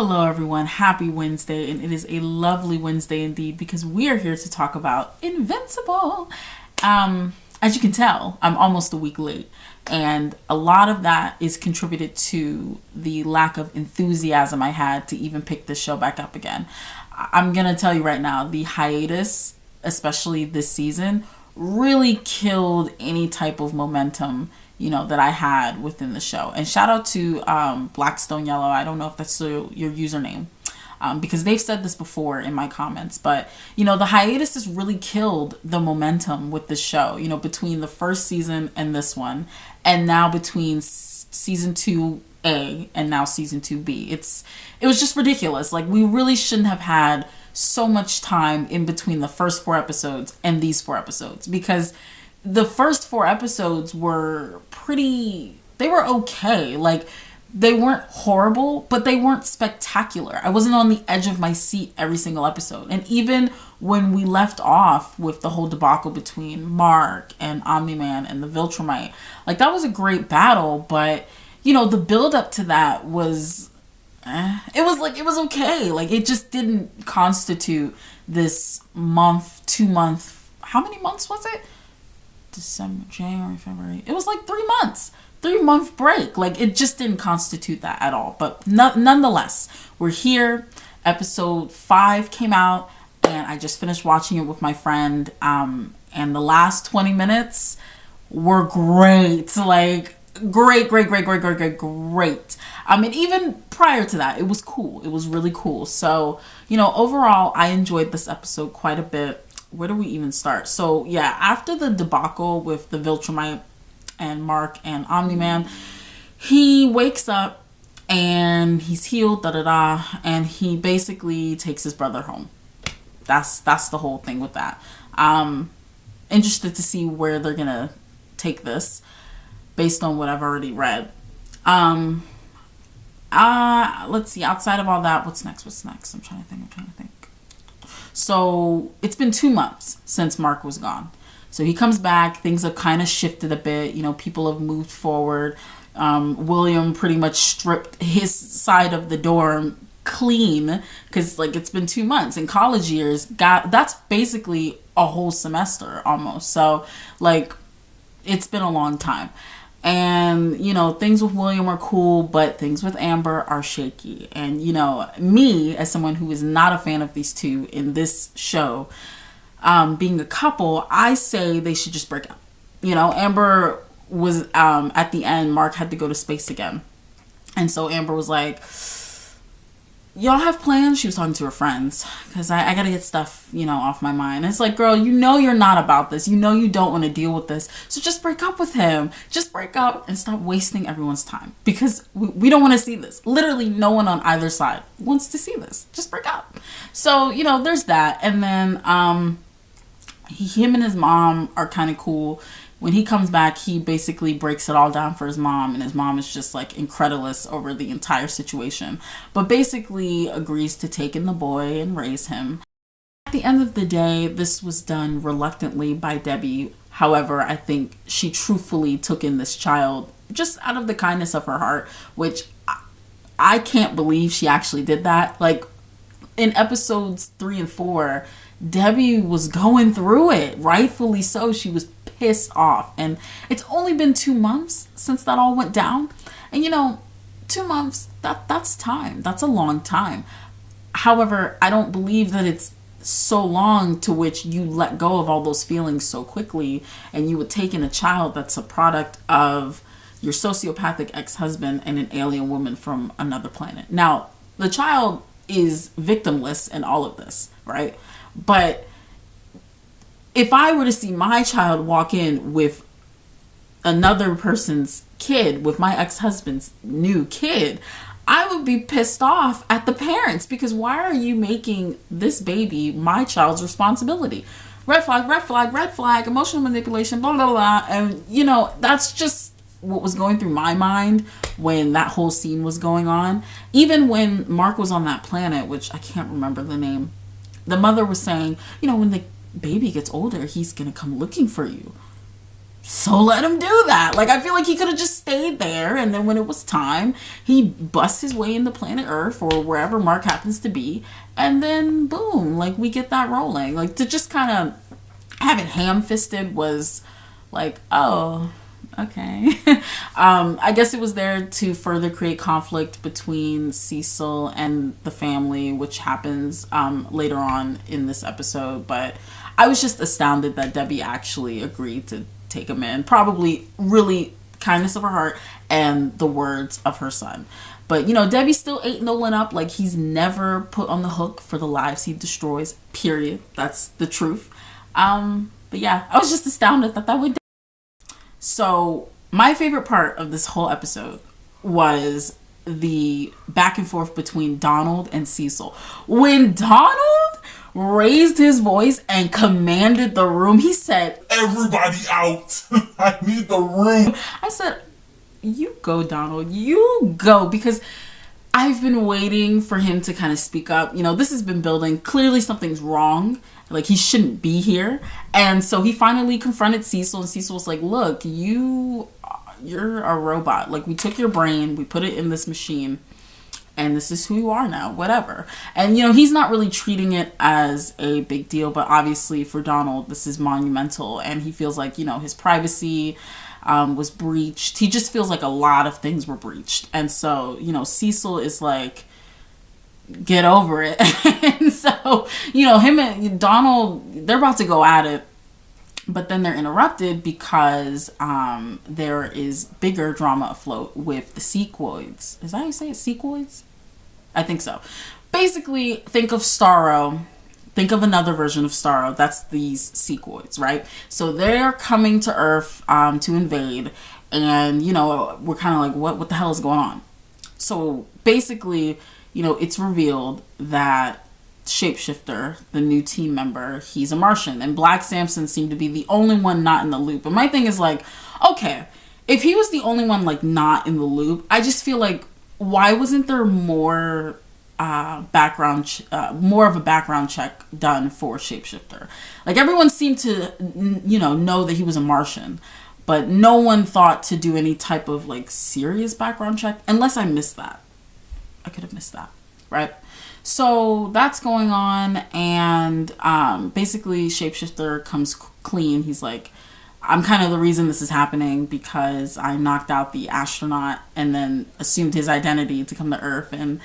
Hello everyone. Happy Wednesday, and it is a lovely Wednesday indeed because we are here to talk about Invincible. As you can tell, I'm almost a week late, and a lot of that is contributed to the lack of enthusiasm I had to even pick this show back up again. I'm gonna tell you right now, the hiatus, especially this season, really killed any type of momentum that I had within the show. And shout out to Blackstone Yellow. I don't know if that's still your username, because they've said this before in my comments. But the hiatus has really killed the momentum with this show. Between the first season and this one, and now between season 2A and now season 2B, it was just ridiculous. Like, we really shouldn't have had so much time in between the first 4 episodes and these 4 episodes, because the first 4 episodes were they were okay. Like, they weren't horrible, but they weren't spectacular. I wasn't on the edge of my seat every single episode. And even when we left off with the whole debacle between Mark and Omni-Man and the Viltrumite, like, that was a great battle, but the build up to that was it was okay. Like, it just didn't constitute this month, 2 month, how many months was it? December, January, February. It was like 3 months, 3 month break. Like, it just didn't constitute that at all. But nonetheless, we're here. Episode 5 came out, and I just finished watching it with my friend. And the last 20 minutes were great. Like, great. And even prior to that, it was cool. It was really cool. So, overall, I enjoyed this episode quite a bit. Where do we even start? So, yeah, after the debacle with the Viltrumite and Mark and Omni-Man, he wakes up and he's healed, and he basically takes his brother home. That's the whole thing with that. Interested to see where they're gonna take this based on what I've already read. Let's see, outside of all that, what's next? I'm trying to think. So it's been 2 months since Mark was gone. So he comes back. Things have kind of shifted a bit. People have moved forward. William pretty much stripped his side of the dorm clean because, like, it's been 2 months. In college years, that's basically a whole semester almost. So, like, it's been a long time. And, things with William are cool, but things with Amber are shaky. And, me, as someone who is not a fan of these two in this show, being a couple, I say they should just break up. Amber was, at the end, Mark had to go to space again. And so Amber was like, y'all have plans? She was talking to her friends, because I gotta get stuff, off my mind. And it's like, girl, you're not about this. You don't want to deal with this. So just break up with him. Just break up and stop wasting everyone's time, because we don't want to see this. Literally no one on either side wants to see this. Just break up. So, there's that. And then him and his mom are kind of cool. When he comes back, he basically breaks it all down for his mom, and his mom is just, like, incredulous over the entire situation, but basically agrees to take in the boy and raise him. At the end of the day, this was done reluctantly by Debbie. However, I think she truthfully took in this child just out of the kindness of her heart, which I can't believe she actually did that. Like, in episodes 3 and 4, Debbie was going through it, rightfully so. She was pissed off, and it's only been 2 months since that all went down. And 2 months, that's time. That's a long time. However, I don't believe that it's so long to which you let go of all those feelings so quickly, and you would take in a child that's a product of your sociopathic ex-husband and an alien woman from another planet. Now, the child is victimless in all of this, right? But if I were to see my child walk in with another person's kid, with my ex-husband's new kid, I would be pissed off at the parents, because why are you making this baby my child's responsibility? Red flag, emotional manipulation, blah, blah, blah. And, that's just what was going through my mind when that whole scene was going on. Even when Mark was on that planet, which I can't remember the name, the mother was saying, when the baby gets older, he's gonna come looking for you. So let him do that. Like, I feel like he could have just stayed there, and then when it was time, he busts his way into planet Earth or wherever Mark happens to be, and then boom, like, we get that rolling. Like, to just kind of have it ham-fisted was like, oh, okay. I guess it was there to further create conflict between Cecil and the family, which happens later on in this episode. But I was just astounded that Debbie actually agreed to take him in. Probably really kindness of her heart and the words of her son. But, you know, Debbie still ate Nolan up. Like, he's never put on the hook for the lives he destroys, period. That's the truth. But yeah, I was just astounded that would. So my favorite part of this whole episode was the back and forth between Donald and Cecil. When Donald raised his voice and commanded the room, he said, "Everybody out. I need the room." I said, "You go, Donald. You go." Because I've been waiting for him to kind of speak up. You know, this has been building. Clearly something's wrong. Like, he shouldn't be here. And so he finally confronted Cecil, and Cecil was like, "Look, you're a robot. Like, we took your brain, we put it in this machine, and this is who you are now, whatever." And, you know, he's not really treating it as a big deal, but obviously for Donald, this is monumental, and he feels like, you know, his privacy was breached. He just feels like a lot of things were breached. And so, you know, Cecil is like, get over it. And so, you know, him and Donald, they're about to go at it, but then they're interrupted because there is bigger drama afloat with the Sequoids. Is that how you say it? Sequoids? I think so. Basically, think of Starro. Think of another version of Starro. That's these Sequoids, right? So they're coming to Earth to invade, and, you know, we're kind of like, what the hell is going on? So basically, you know, it's revealed that Shapeshifter, the new team member, he's a Martian, and Black Samson seemed to be the only one not in the loop. But my thing is like, okay, if he was the only one like not in the loop, I just feel like, why wasn't there more more of a background check done for Shapeshifter? Like, everyone seemed to, you know that he was a Martian, but no one thought to do any type of like serious background check, unless I missed that. I could have missed that, right? So that's going on, and basically Shapeshifter comes clean. He's like, I'm kind of the reason this is happening because I knocked out the astronaut and then assumed his identity to come to Earth and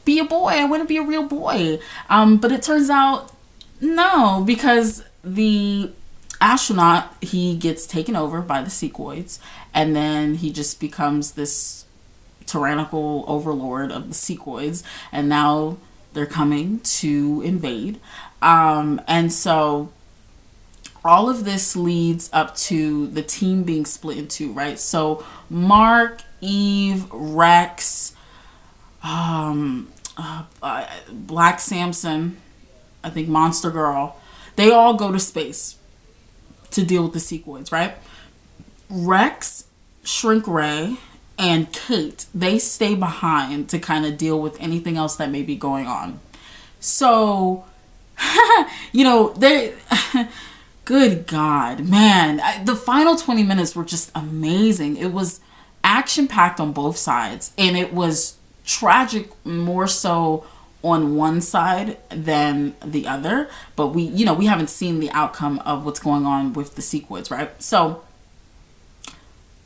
be a boy. I want to be a real boy. But it turns out, no, because the astronaut, he gets taken over by the Sequoids, and then he just becomes this tyrannical overlord of the Sequoids, and now they're coming to invade. And so all of this leads up to the team being split in two, right? So Mark, Eve, Rex, Black Samson, I think Monster Girl, they all go to space to deal with the Sequoids, right? Rex, Shrink Ray, and Kate, they stay behind to kind of deal with anything else that may be going on. So, you know, they, good God, man, the final 20 minutes were just amazing. It was action-packed on both sides, and it was tragic more so on one side than the other. But we haven't seen the outcome of what's going on with the Sequoids, right? So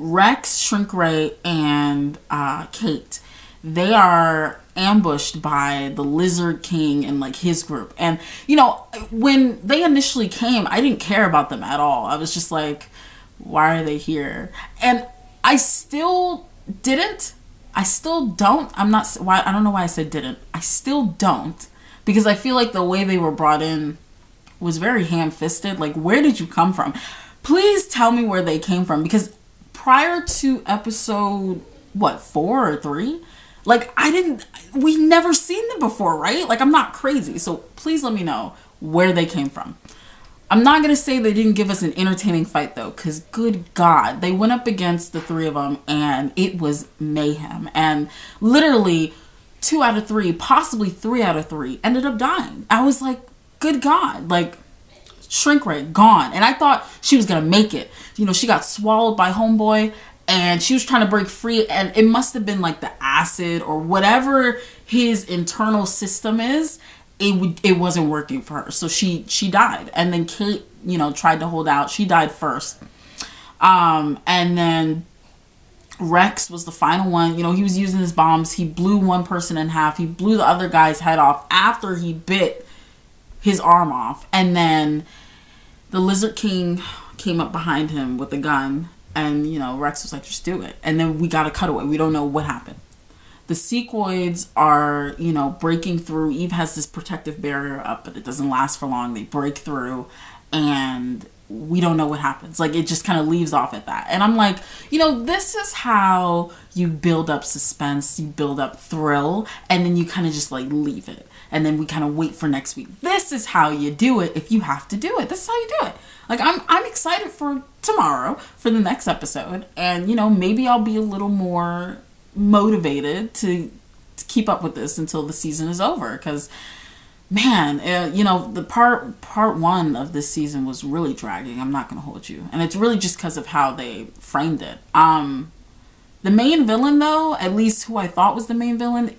Rex, Shrink Ray, and Kate, they are ambushed by the Lizard King and like his group. And, you know, when they initially came, I didn't care about them at all. I was just like, why are they here? And I still didn't. I still don't. I don't know why I said didn't. I still don't. Because I feel like the way they were brought in was very ham-fisted. Like, where did you come from? Please tell me where they came from. Because prior to episode, 4 or 3? Like, we've never seen them before, right? Like, I'm not crazy. So please let me know where they came from. I'm not going to say they didn't give us an entertaining fight, though, because good God, they went up against the 3 of them, and it was mayhem. And literally 2 out of 3, possibly 3 out of 3, ended up dying. I was like, good God, like, shrink ray, gone. And I thought she was gonna make it. You know, she got swallowed by homeboy, and she was trying to break free, and it must have been like the acid or whatever his internal system is. It wasn't working for her, so she died. And then Kate, you know, tried to hold out. She died first. And then Rex was the final one. You know, he was using his bombs. He blew one person in half. He blew the other guy's head off after he bit his arm off. And then the Lizard King came up behind him with a gun. And, you know, Rex was like, just do it. And then we got a cutaway. We don't know what happened. The Sequoids are, you know, breaking through. Eve has this protective barrier up, but it doesn't last for long. They break through, and we don't know what happens. Like, it just kind of leaves off at that. And I'm like, you know, this is how you build up suspense, you build up thrill, and then you kind of just, like, leave it. And then we kind of wait for next week. This is how you do it if you have to do it. This is how you do it. Like, I'm excited for tomorrow, for the next episode. And, you know, maybe I'll be a little more motivated to keep up with this until the season is over, because man, you know, the part one of this season was really dragging. I'm not gonna hold you, and it's really just because of how they framed it. The main villain, though, at least who I thought was the main villain,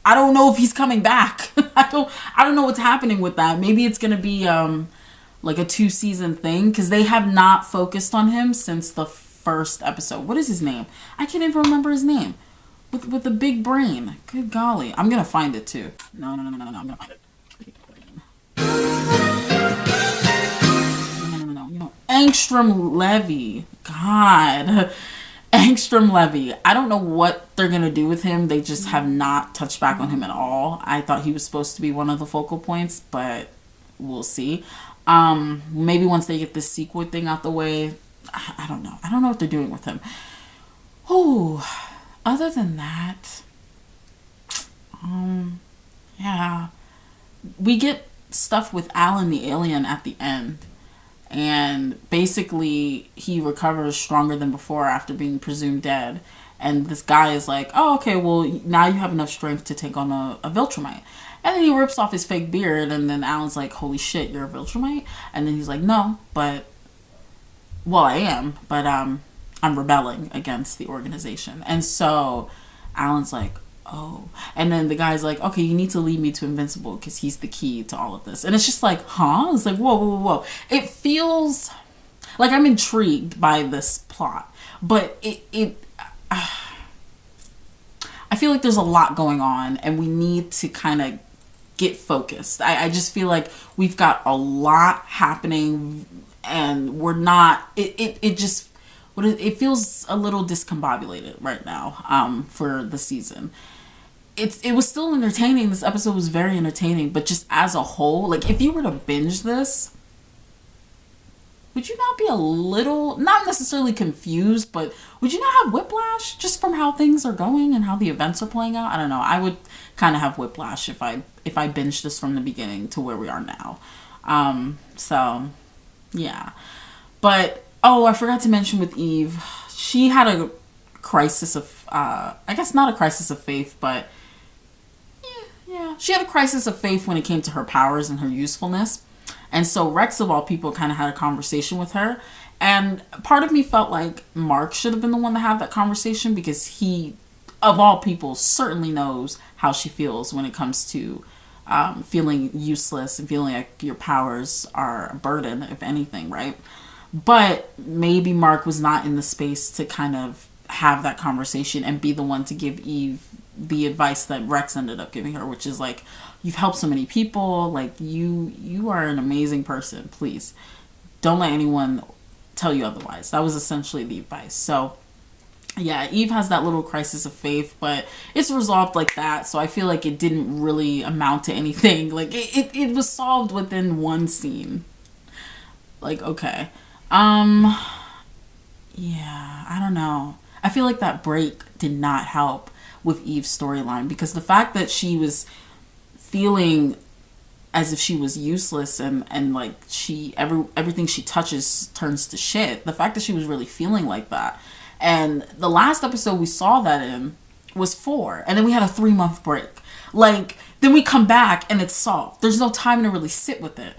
I don't know if he's coming back. I don't know what's happening with that. Maybe it's gonna be like a 2-season thing, because they have not focused on him since the first episode. What is his name? I can't even remember his name. With the big brain. Good golly. I'm gonna find it too. No. I'm gonna find it. No. You know, Angstrom Levy. God. Angstrom Levy. I don't know what they're gonna do with him. They just have not touched back on him at all. I thought he was supposed to be one of the focal points, but we'll see. Maybe once they get this Sequoia thing out the way. I don't know. I don't know what they're doing with him. Oh, other than that, yeah, we get stuff with Alan the alien at the end, and basically he recovers stronger than before after being presumed dead. And this guy is like, oh, okay, well, now you have enough strength to take on a Viltrumite. And then he rips off his fake beard, and then Alan's like, holy shit, you're a Viltrumite? And then he's like, no, but well, I am, but I'm rebelling against the organization. And so Alan's like, oh. And then the guy's like, okay, you need to lead me to Invincible because he's the key to all of this. And it's just like, huh? It's like, whoa. It feels like I'm intrigued by this plot, but I feel like there's a lot going on, and we need to kind of get focused. I just feel like we've got a lot happening, and we're not, it feels a little discombobulated right now, for the season. It was still entertaining. This episode was very entertaining, but just as a whole, like, if you were to binge this, would you not be a little, not necessarily confused, but would you not have whiplash just from how things are going and how the events are playing out? I don't know. I would kind of have whiplash if I binged this from the beginning to where we are now. So yeah. But, oh, I forgot to mention with Eve, she had a crisis of, I guess not a crisis of faith, but yeah. She had a crisis of faith when it came to her powers and her usefulness. And so Rex, of all people, kind of had a conversation with her. And part of me felt like Mark should have been the one to have that conversation, because he, of all people, certainly knows how she feels when it comes to feeling useless and feeling like your powers are a burden, if anything, right? But maybe Mark was not in the space to kind of have that conversation and be the one to give Eve the advice that Rex ended up giving her, which is like, you've helped so many people, like you are an amazing person, please don't let anyone tell you otherwise. That was essentially the advice. So yeah, Eve has that little crisis of faith, but it's resolved like that, so I feel like it didn't really amount to anything. Like it was solved within one scene. Like, okay. Yeah, I don't know. I feel like that break did not help with Eve's storyline, because the fact that she was feeling as if she was useless and like everything she touches turns to shit. The fact that she was really feeling like that. And the last episode we saw that in was 4, and then we had a 3-month break. Like, then we come back and it's solved. There's no time to really sit with it.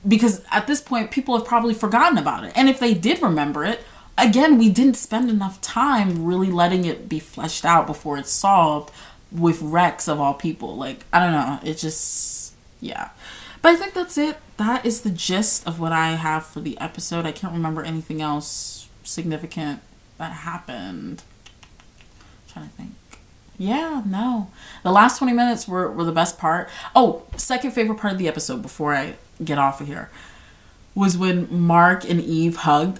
because at this point people have probably forgotten about it, and if they did remember it, again, we didn't spend enough time really letting it be fleshed out before it's solved with Rex of all people. Like, I don't know, it just, yeah. But I think that's it. That is the gist of what I have for the episode. I can't remember anything else significant that happened. I'm trying to think. Yeah, no. The last 20 minutes were the best part. Oh, second favorite part of the episode before I get off of here was when Mark and Eve hugged.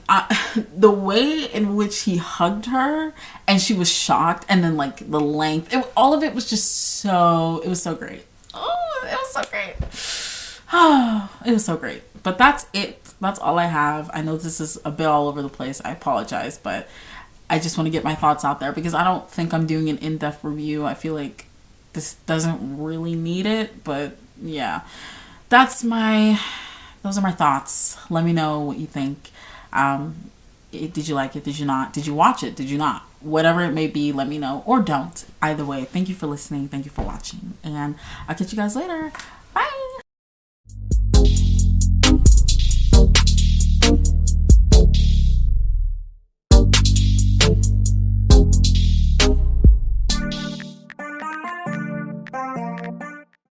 The way in which he hugged her and she was shocked, and then like the length, all of it was just so, it was so great. Oh, it was so great. Oh, it was so great. But that's it. That's all I have. I know this is a bit all over the place. I apologize, but I just want to get my thoughts out there because I don't think I'm doing an in-depth review. I feel like this doesn't really need it, but yeah. Those are my thoughts. Let me know what you think. Did you like it? Did you not? Did you watch it? Did you not? Whatever it may be, let me know, or don't. Either way, thank you for listening. Thank you for watching, and I'll catch you guys later. Bye.